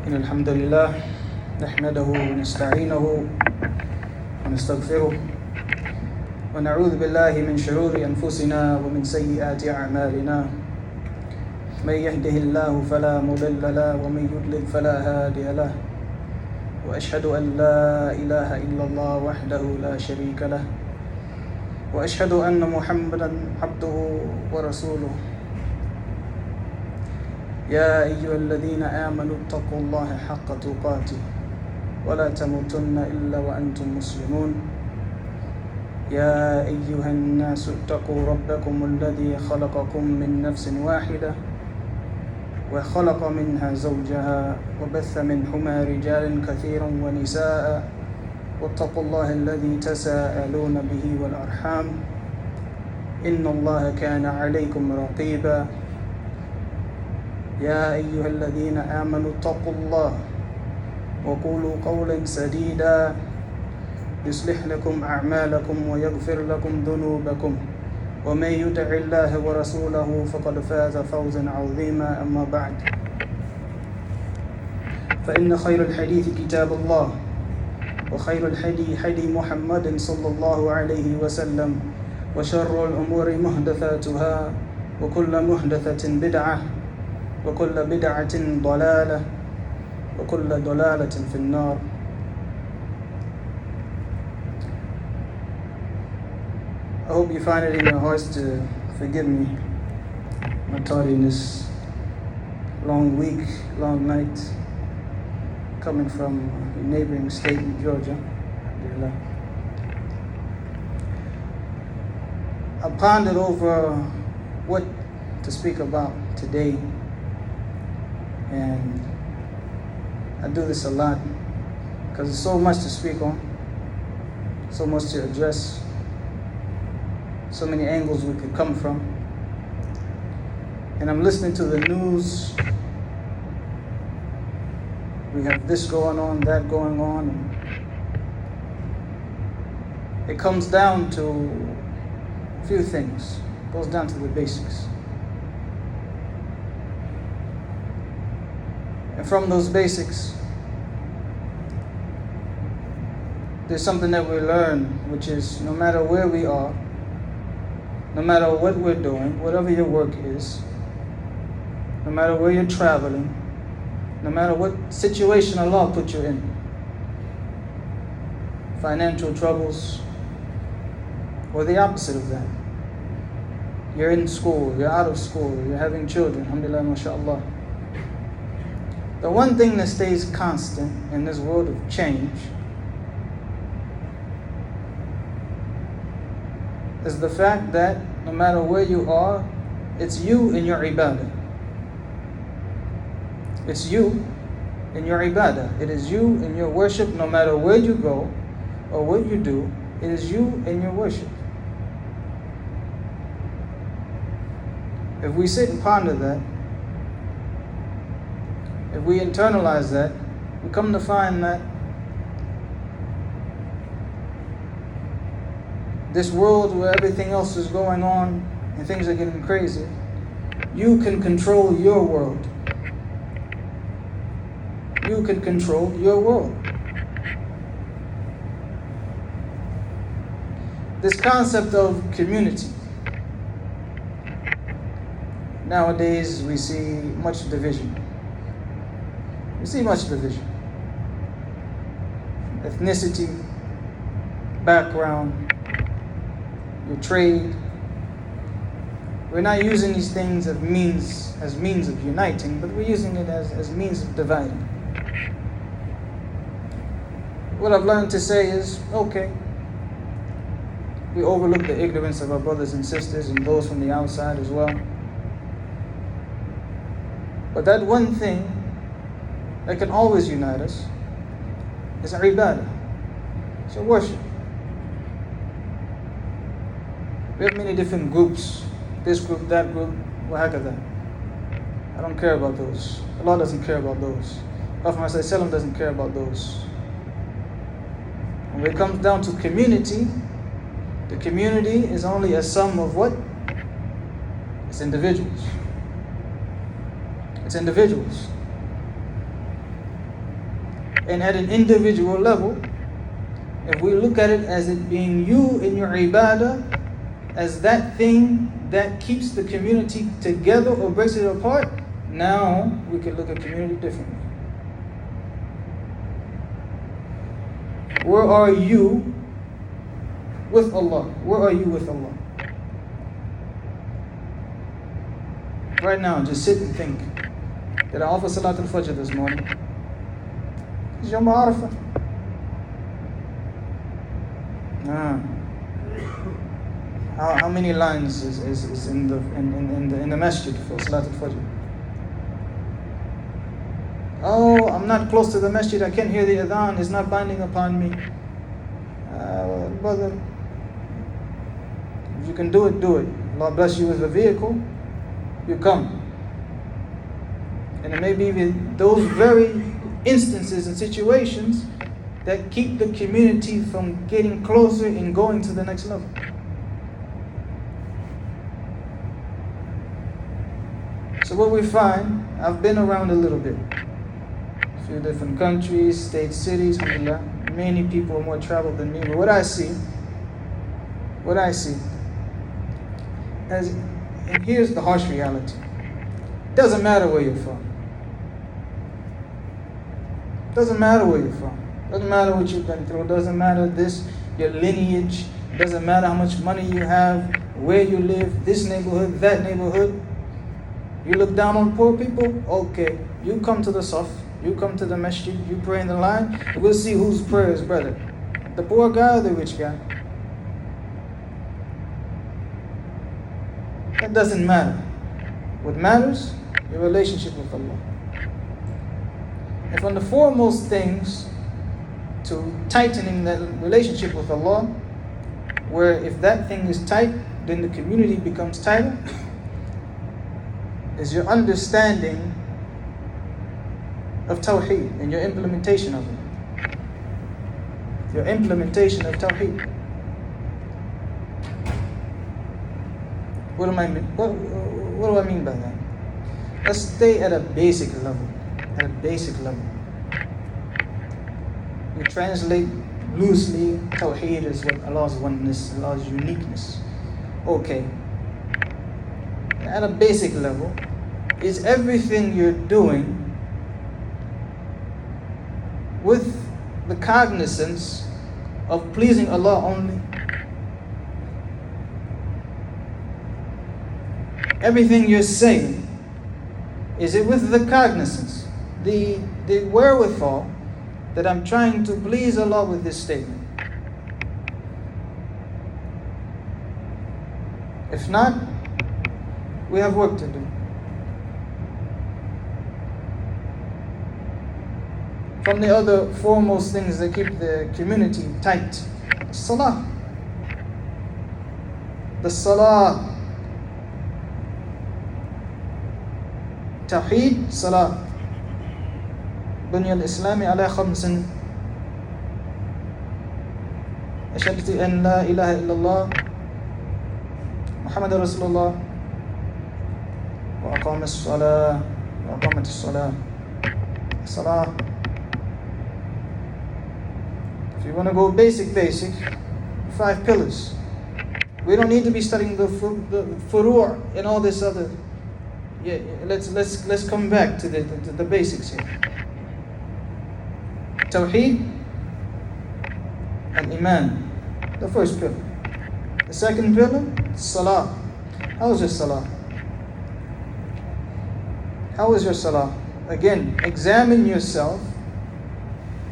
إن الحمد لله نحمده ونستعينه ونستغفره ونعوذ بالله من شرور أنفسنا ومن سيئات أعمالنا من يهده الله فلا مضل له ومن يضلل فلا هادي له وأشهد أن لا إله إلا الله وحده لا شريك له وأشهد أن محمدا عبده ورسوله يا أيها الذين آمنوا اتقوا الله حق تقاته ولا تموتن إلا وأنتم مسلمون يا أيها الناس اتقوا ربكم الذي خلقكم من نفس واحدة وخلق منها زوجها وبث منهما رجالا كثيرا ونساء واتقوا الله الذي تساءلون به والأرحام إن الله كان عليكم رقيبا يا أيها الذين آمنوا اتقوا الله وقولوا قولا سديدا يصلح لكم أعمالكم ويغفر لكم ذنوبكم ومن يطع الله ورسوله فقد فاز فوزا عظيما أما بعد فإن خير الحديث كتاب الله وخير الهدي هدي محمد صلى الله عليه وسلم وشر الأمور محدثاتها وكل محدثة بدعة وكل بدعة ضلالة وكل ضلالة في النار. I hope you find it in your hearts to forgive me my tardiness, long week, long night, coming from a neighboring state in Georgia. I pondered over what to speak about today, and I do this a lot because there's so much to speak on, so much to address, so many angles we could come from. And I'm listening to the news. We have this going on, that going on, and it comes down to a few things. It goes down to the basics. And from those basics, there's something that we learn, which is no matter where we are, no matter what we're doing, whatever your work is, no matter where you're traveling, no matter what situation Allah put you in, financial troubles, or the opposite of that. You're in school, you're out of school, you're having children, alhamdulillah, mashallah. The one thing that stays constant in this world of change is the fact that no matter where you are, it's you in your Ibaadah. It's you in your Ibaadah. It is you in your worship. No matter where you go or what you do, it is you in your worship. If we sit and ponder that, if we internalize that, we come to find that this world where everything else is going on and things are getting crazy, you can control your world. You can control your world. This concept of community. Nowadays we see much division. We see much division. Ethnicity, background, your trade. We're not using these things as means of uniting, but we're using it as means of dividing. What I've learned to say is, okay, we overlook the ignorance of our brothers and sisters and those from the outside as well. But that one thing that can always unite us is our Ibaadah. It's our worship. We have many different groups, this group, that group, wahakadha. I don't care about those. Allah doesn't care about those. Prophet ﷺ doesn't care about those. And when it comes down to community, the community is only a sum of what? It's individuals. It's individuals. And at an individual level, if we look at it as it being you in your Ibaadah, as that thing that keeps the community together or breaks it apart, now we can look at community differently. Where are you with Allah? Where are you with Allah? Right now, just sit and think. Did I offer Salatul Fajr this morning? It's Yawm Arafah. How many lines is in the masjid for Salatul Fajr? Oh, I'm not close to the masjid, I can't hear the adhan, it's not binding upon me. Brother, if you can do it, do it. Allah bless you with a vehicle, you come. And it may be those very instances and situations that keep the community from getting closer and going to the next level. So what we find, I've been around a little bit. A few different countries, states, cities, alhamdulillah. Many people are more traveled than me. But what I see, and here's the harsh reality. Doesn't matter where you're from. Doesn't matter where you're from. Doesn't matter what you've been through. Doesn't matter your lineage. Doesn't matter how much money you have, where you live, this neighborhood, that neighborhood. You look down on poor people? Okay. You come to the saf, you come to the masjid, you pray in the line, and we'll see whose prayer is better. The poor guy or the rich guy? That doesn't matter. What matters? Your relationship with Allah. And from the foremost things to tightening that relationship with Allah, where if that thing is tight, then the community becomes tighter, is your understanding of Tawheed and your implementation of it. Your implementation of Tawheed. What do I mean by that? Let's stay at a basic level. At a basic level. We translate loosely, Tawheed is what Allah's oneness, Allah's uniqueness. Okay. At a basic level, is everything you're doing with the cognizance of pleasing Allah only? Everything you're saying, is it with the cognizance, the wherewithal that I'm trying to please Allah with this statement? If not, we have work to do. From the other foremost things that keep the community tight, Salah. The Salah. Tawheed, Salah. بني الإسلام على 5. أشهد أن لا إله إلا الله محمد رسول الله وأقام الصلاة وأقامت الصلاة. Salah. If you want to go basic, 5 pillars. We don't need to be studying the furu' and all this other. Yeah, let's come back to the basics here. Tawheed and Iman, the first pillar. The second pillar, Salah. How is your Salah? How is your Salah? Again, examine yourself,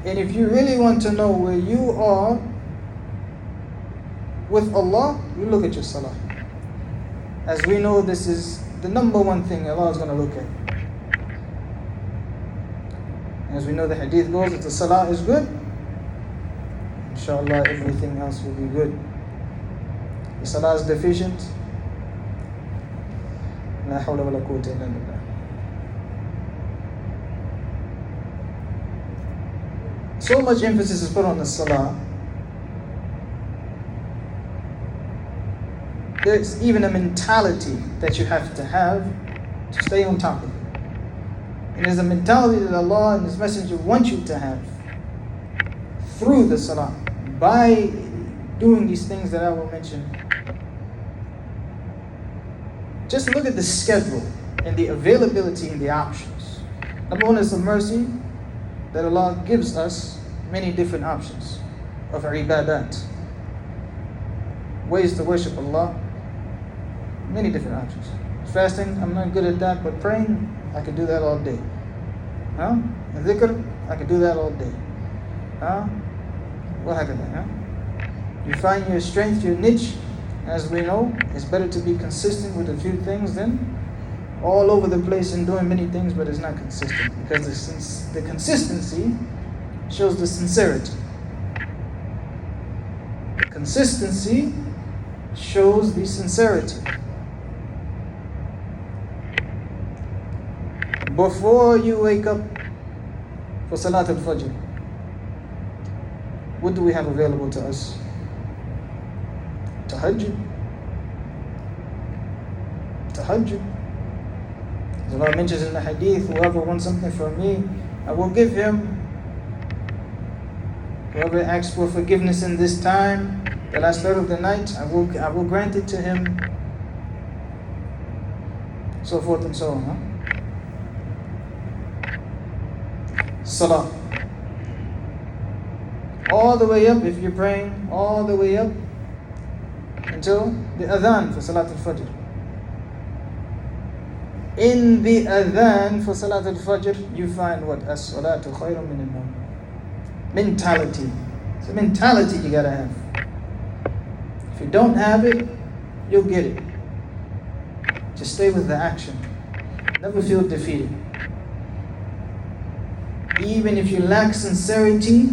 and if you really want to know where you are with Allah, you look at your Salah. As we know, this is the number one thing Allah is going to look at. As we know, the hadith goes, if the Salah is good, inshallah everything else will be good. If Salah is deficient, la hawla wa la quwwata illa billah. So much emphasis is put on the Salah. There's even a mentality that you have to stay on top of it. And there's a mentality that Allah and His Messenger want you to have. through the salah, by doing these things that I will mention. Just look at the schedule and the availability and the options. Number one is the mercy that Allah gives us many different options of ibadat, ways to worship Allah, many different options. Fasting, I'm not good at that, but praying, I can do that all day. Dhikr, I can do that all day. You find your strength, your niche. As we know, it's better to be consistent with a few things than all over the place and doing many things, but it's not consistent, because the consistency shows the sincerity. Consistency shows the sincerity. Before you wake up for Salat al-Fajr, what do we have available to us? Tahajjud. As Allah mentions in the hadith, whoever wants something from me, I will give him. Whoever asks for forgiveness in this time, the last third of the night, I will grant it to him. So forth and so on. Salah. All the way up, if you're praying, all the way up until the adhan for Salat al-Fajr. In the adhan for Salat al-Fajr, you find what? As-salatu khayrun min al-nawm. Mentality. It's a mentality you gotta have. If you don't have it, you'll get it. Just stay with the action. Never feel defeated. Even if you lack sincerity,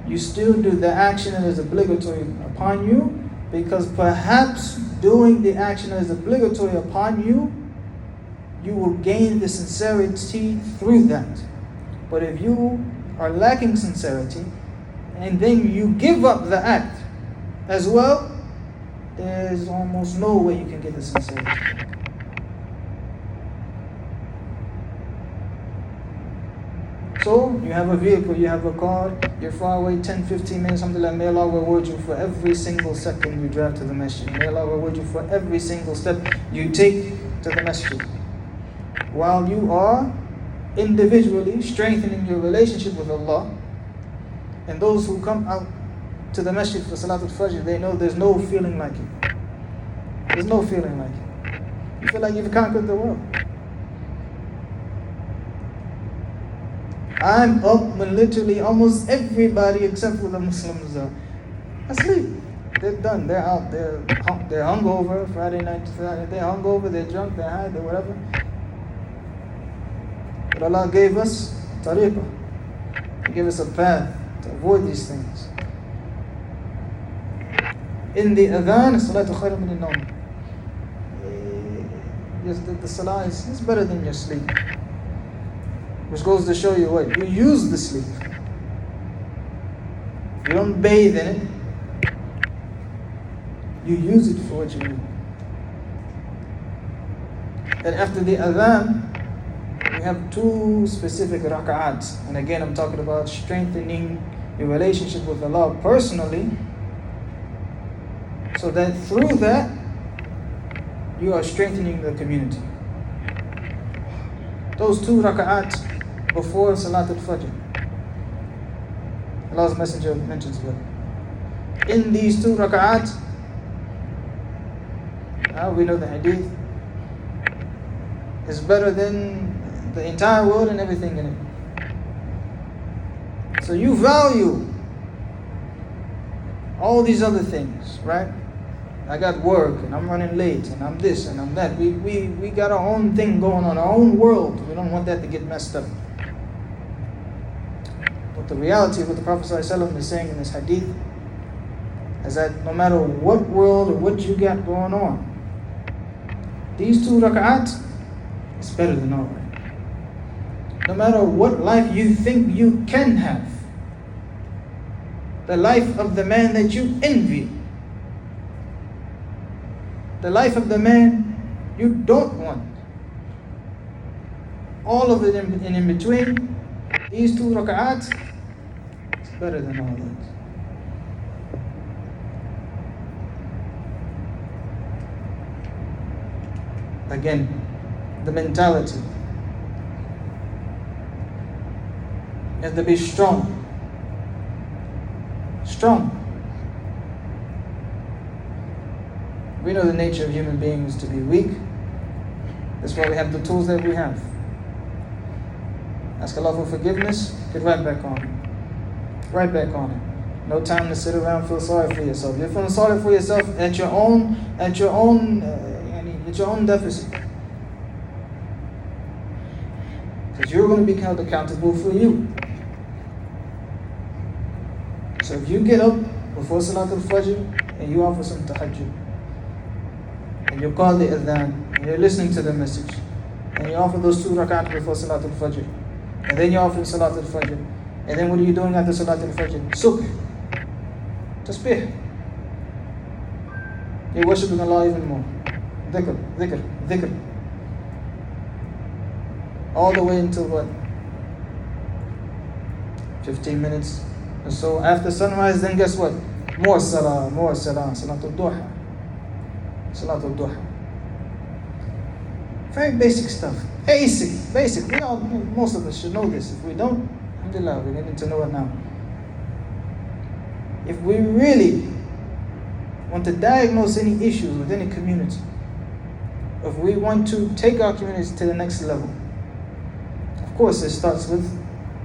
you still do the action that is obligatory upon you, because perhaps doing the action that is obligatory upon you, you will gain the sincerity through that. But if you are lacking sincerity and then you give up the act as well, there's almost no way you can get the sincerity. So you have a vehicle, you have a car, you're far away 10, 15 minutes, something like, may Allah reward you for every single second you drive to the masjid. May Allah reward you for every single step you take to the masjid. While you are individually strengthening your relationship with Allah, and those who come out to the masjid for Salat al-Fajr, they know there's no feeling like it. There's no feeling like it. You feel like you've conquered the world. I'm up when literally almost everybody except for the Muslims are asleep. They're done. They're out. They're hungover. Friday night, Friday. They're hungover. They're drunk. They're high. They're whatever. But Allah gave us tariqah. He gave us a path to avoid these things. In the adhan, salatu khayrun min al-nawm. Yes, the salah is better than your sleep. Which goes to show you what? You use the sleep. You don't bathe in it. You use it for what you need. And after the adhan, we have two specific rak'ats. And again, I'm talking about strengthening your relationship with Allah personally, so that through that, you are strengthening the community. Those two rak'ats before Salat al-Fajr, Allah's Messenger mentions it. In these two rak'ats, we know the hadith is better than the entire world and everything in it. So you value all these other things, right? I got work and I'm running late and I'm this and I'm that. We got our own thing going on, our own world. We don't want that to get messed up. But the reality of what the Prophet ﷺ is saying in this hadith is that no matter what world or what you got going on, these two rak'at is better than all right. No matter what life you think you can have, the life of the man that you envy, the life of the man you don't want, all of it in between, these two rak'at, better than all that. Again, the mentality. You have to be strong. Strong. We know the nature of human beings to be weak. That's why we have the tools that we have. Ask Allah for forgiveness, get right back on it. Right back on it. No time to sit around and feel sorry for yourself. You're feeling sorry for yourself at your own deficit. Because you're going to be held accountable for you. So if you get up before Salatul Fajr and you offer some tahajjud, and you call the adhan, and you're listening to the message, and you offer those 2 rak'at before Salatul Fajr, and then you offer Salatul Fajr, and then what are you doing after Salatul Fajr? Subh. Tasbih. You're worshipping Allah even more. Dhikr, dhikr, dhikr. All the way until what? 15 minutes or so after sunrise, then guess what? More salah, Salatul Duha. Salatul Duha. Very basic stuff. Basic. We all, most of us should know this. If we don't, alhamdulillah, we're getting to know it now. If we really want to diagnose any issues within a community, if we want to take our communities to the next level, of course it starts with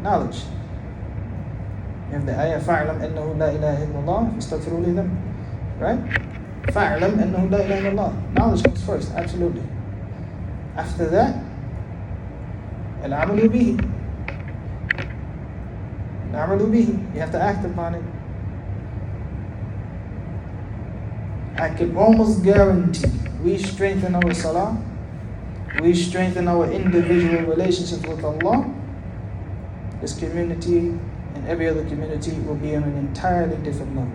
knowledge. You have the ayah, فَاعْلَمْ أَنَّهُ لَا إِلَهَ إِلَّا اللَّهِ فَاسْتَغْفِرُوا لِذَنْبِهِمْ. Right? فَاعْلَمْ أَنَّهُ لَا إِلَهَ إِلَّا اللَّهِ. Knowledge comes first, absolutely. After that, الْعَمَلُ بِهِ. الْعَمَلُ بِهِ. You have to act upon it. I can almost guarantee we strengthen our salah, we strengthen our individual relationships with Allah, this community and every other community will be on an entirely different level.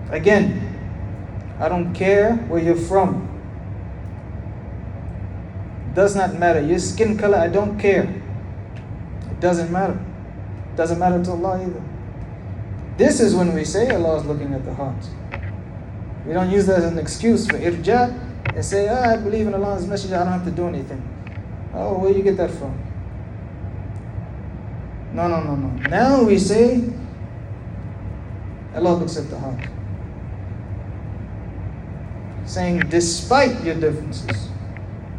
Again, I don't care where you're from. Does not matter. Your skin color, I don't care. It doesn't matter. It doesn't matter to Allah either. This is when we say Allah is looking at the heart. We don't use that as an excuse for irja and say, I believe in Allah's message, I don't have to do anything. Oh, where do you get that from? No. Now we say, Allah looks at the heart. Saying, despite your differences,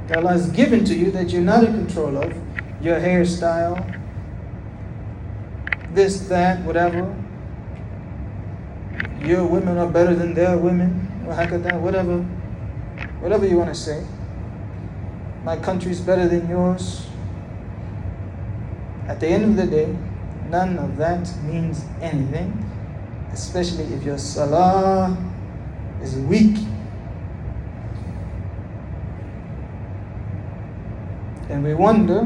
that Allah has given to you that you're not in control of, your hairstyle, this, that, whatever. Your women are better than their women, whatever you want to say. My country's better than yours. At the end of the day, none of that means anything, especially if your salah is weak. And we wonder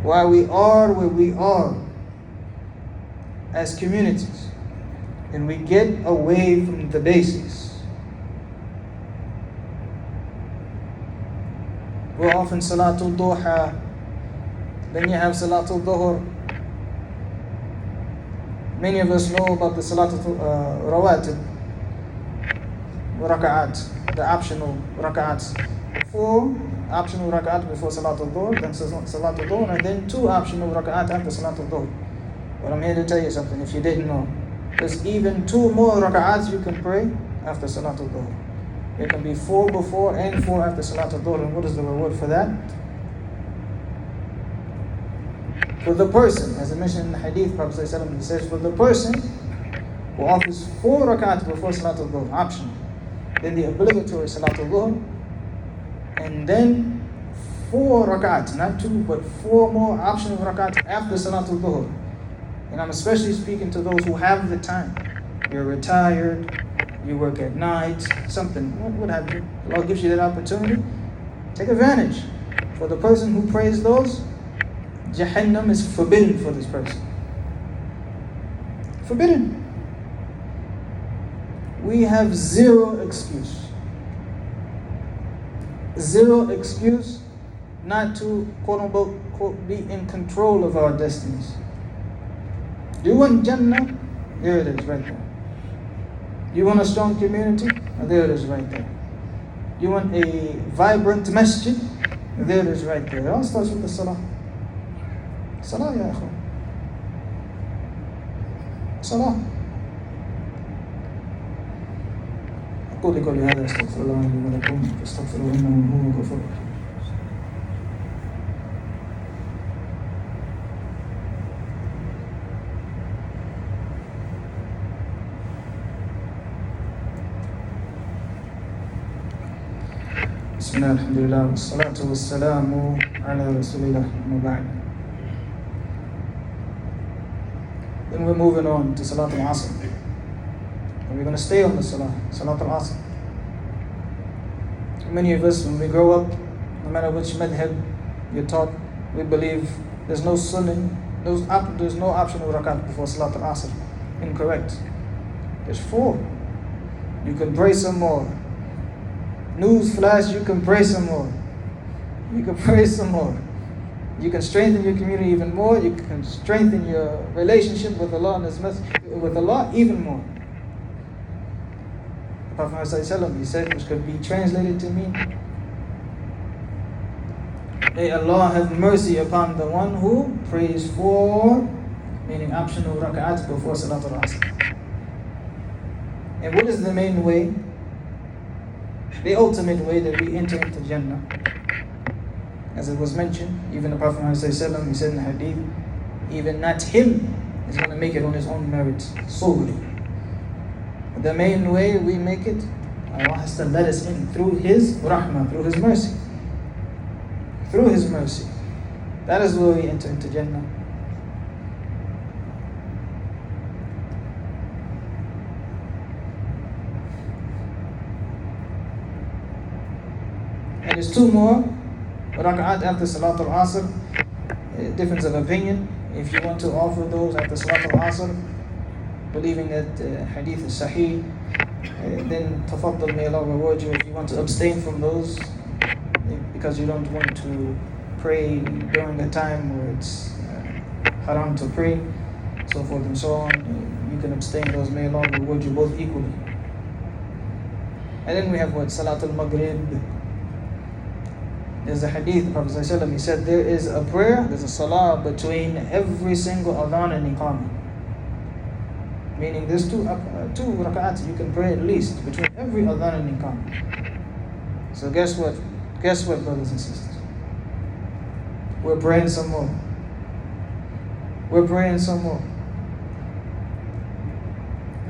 why we are where we are as communities. And we get away from the basics. We're often Salatul Duha, then you have Salatul Dhuhr. Many of us know about the Salatul Rawatib, Raka'at, the optional Raka'ats. 4 optional Raka'at before Salatul Dhuhr, then Salatul Dhuhr, and then 2 optional Raka'at after Salatul Dhuhr. But I'm here to tell you something if you didn't know. There's even 2 more raka'ats you can pray after Salatul Dhuhr. It can be 4 before and 4 after Salatul Dhuhr. And what is the reward for that? For the person, as I mentioned in the hadith, Prophet ﷺ says, for the person who offers 4 raka'ats before Salatul Dhuhr, optional, then the obligatory Salatul Dhuhr, and then 4 raka'ats, not 2, but 4 more optional raka'ats after Salatul Dhuhr. And I'm especially speaking to those who have the time. You're retired, you work at night, something, what have you. Allah gives you that opportunity. Take advantage. For the person who prays those, Jahannam is forbidden for this person. Forbidden. We have zero excuse. Zero excuse not to, quote unquote, be in control of our destinies. Do you want Jannah? There it is, right there. You want a strong community? There it is, right there. You want a vibrant masjid? There it is, right there. It all starts with the salah. Salah, ya akhwan. Salah. أقول لكم هذا أستغفر الله لي ولكم فاستغفروه إنه هو الغفور الرحيم. بسم الله الحمد لله والصلاة والسلام على رسول الله وبعد. Then we're moving on to Salat al-Asr. And we're going to stay on the Salat al-Asr. Many of us, when we grow up, no matter which madhab you're taught, we believe there's no sunnah, there's no optional rakat before Salat al-Asr. Incorrect. There's 4. You can pray some more. News flash, you can pray some more. You can pray some more. You can strengthen your community even more. You can strengthen your relationship with Allah and His Message, with Allah even more. The Prophet ﷺ, he said, which could be translated to mean, may Allah have mercy upon the one who prays 4, meaning optional rak'ats before Salat al-Asr. And what is the main way? The ultimate way that we enter into Jannah. As it was mentioned, even the Prophet ﷺ, he said in the hadith, even not him is going to make it on his own merits solely. The main way we make it, Allah has to let us in through His rahmah, through His mercy. Through His mercy. That is where we enter into Jannah. And there's 2 more rak'at after Salat al-Asr. Difference of opinion. If you want to offer those after Salat al-Asr, believing that hadith is sahih, then tafaddal, may Allah reward you. If you want to abstain from those because you don't want to pray during a time where it's haram to pray, so forth and so on, you can abstain those. May Allah reward you both equally. And then we have what? Salat al-Maghrib. There's a hadith, the Prophet ﷺ, he said there is a prayer, there's a salah between every single adhan and iqamah. Meaning there's 2 rak'ats you can pray at least between every adhan and iqamah. So guess what? Guess what, brothers and sisters? We're praying some more. We're praying some more.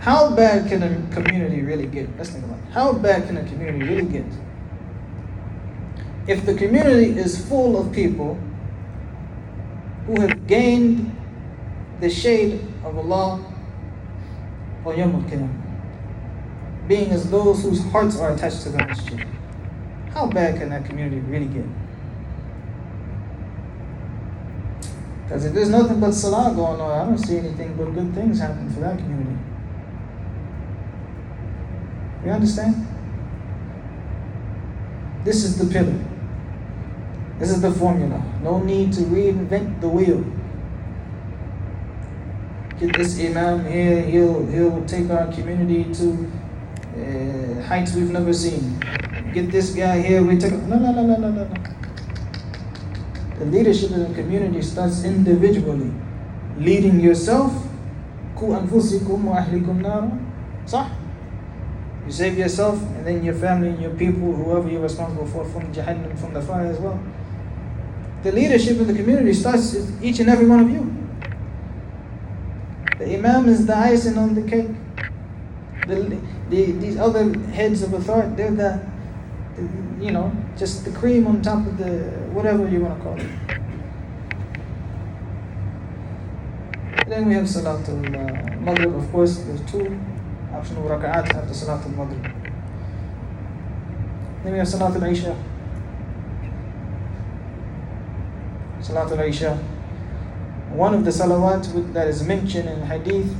How bad can a community really get? Let's think about it. How bad can a community really get? If the community is full of people who have gained the shade of Allah on Yawm al-Qiyamah, being as those whose hearts are attached to the masjid, how bad can that community really get? Because if there's nothing but salah going on, I don't see anything but good things happening for that community. You understand? This is the pillar. This is the formula. No need to reinvent the wheel. Get this imam here, he'll take our community to heights we've never seen. Get this guy here, we take... No. The leadership in the community starts individually. Leading yourself. Ku anfusikum wa ahlikum nara. Sah? You save yourself and then your family and your people, whoever you're responsible for, from Jahannam, from the fire as well. The leadership in the community starts with each and every one of you. The imam is the icing on the cake. These other heads of authority, they're the just the cream on top of the, whatever you want to call it. And then we have Salat al-Maghrib, of course. There's 2 optional rak'at after Salat al-Maghrib. Then we have Salat al-Isha. Salat al-Isha. One of the salawat that is mentioned in hadith,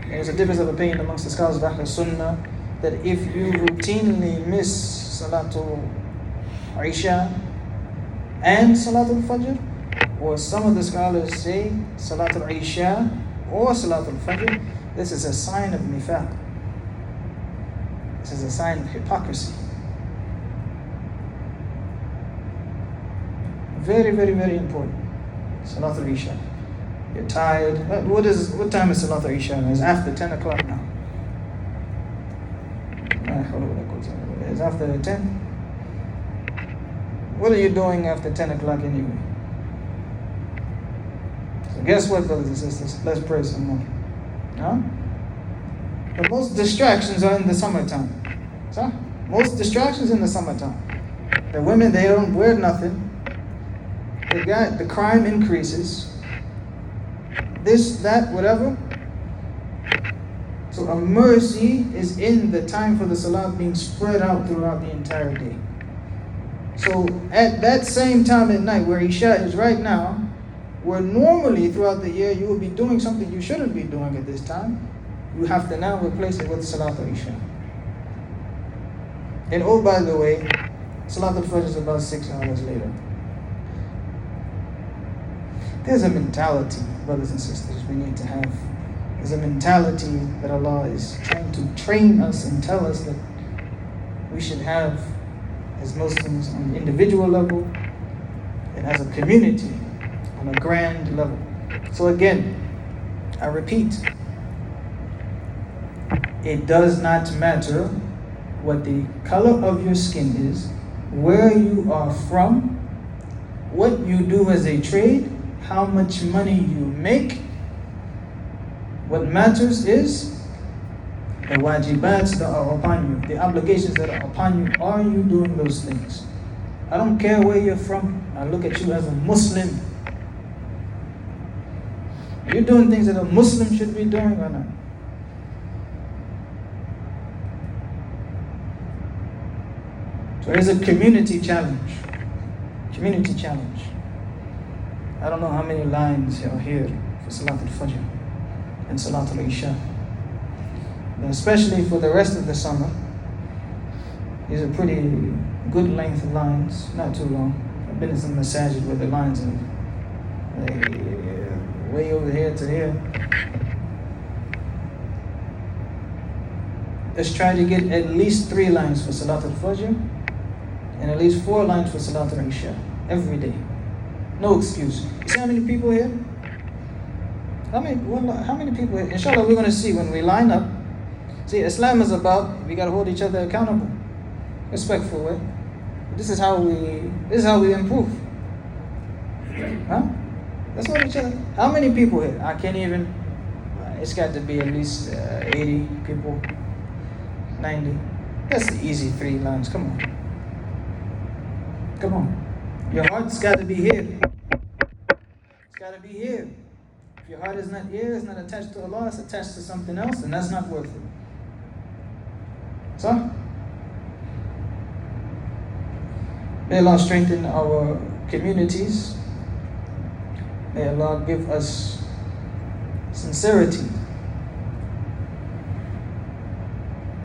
there's a difference of opinion amongst the scholars of Ahl Sunnah, that if you routinely miss Salat al-Isha and Salat al-Fajr, or some of the scholars say Salat al-Isha or Salatul Fajr, this is a sign of nifaq. This is a sign of hypocrisy. Very, very, very important. Salatul Isha. You're tired. What time is Salatul Isha? It's after 10 o'clock now. It's after 10. What are you doing after 10 o'clock anyway? So guess what, brothers and sisters? Let's pray some more. Huh? The most distractions are in the summertime. So, most distractions in the summertime. The women, they don't wear nothing. The crime increases. This, that, whatever. So a mercy is in the time for the salat being spread out throughout the entire day. So at that same time at night where Isha is right now, where normally throughout the year you would be doing something you shouldn't be doing at this time, you have to now replace it with Salatul Isha. And oh, by the way, Salatul Fajr is about 6 hours later. There's a mentality, brothers and sisters, we need to have. There's a mentality that Allah is trying to train us and tell us that we should have as Muslims on an individual level and as a community on a grand level. So again, I repeat, it does not matter what the color of your skin is, where you are from, what you do as a trade, how much money you make. What matters is the wajibats that are upon you, the obligations that are upon you. Are you doing those things? I don't care where you're from. I look at you as a Muslim. Are you doing things that a Muslim should be doing or not? So there's a community challenge. Community challenge. I don't know how many lines are here for Salatul Fajr and Salatul Isha. But especially for the rest of the summer, these are pretty good length of lines, not too long. I've been in some masajid where the lines are way over here to here. Let's try to get at least 3 lines for Salatul Fajr and at least 4 lines for Salatul Isha every day. No excuse. You see how many people here? How many people here? Inshallah, we're going to see when we line up. See, Islam is about, we got to hold each other accountable. Respectful way. This is how we improve. Huh? Let's hold each other. How many people here? I can't even, it's got to be at least 80 people, 90. That's the easy 3 lines. Come on. Come on. Your heart's got to be here. It's got to be here. If your heart is not here, it's not attached to Allah, it's attached to something else, and that's not worth it. So, may Allah strengthen our communities. May Allah give us sincerity.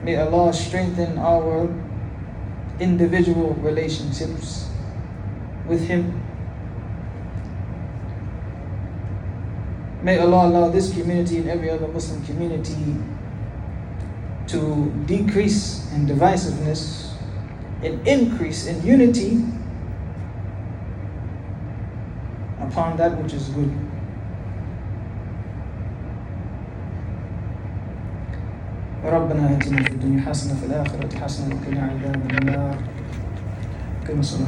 May Allah strengthen our individual relationships with Him. May Allah allow this community and every other Muslim community to decrease in divisiveness and increase in unity upon that which is good. ربنا آتنا في الدنيا حسنة وفي الآخرة حسنة وقنا عذاب النار. كما صلى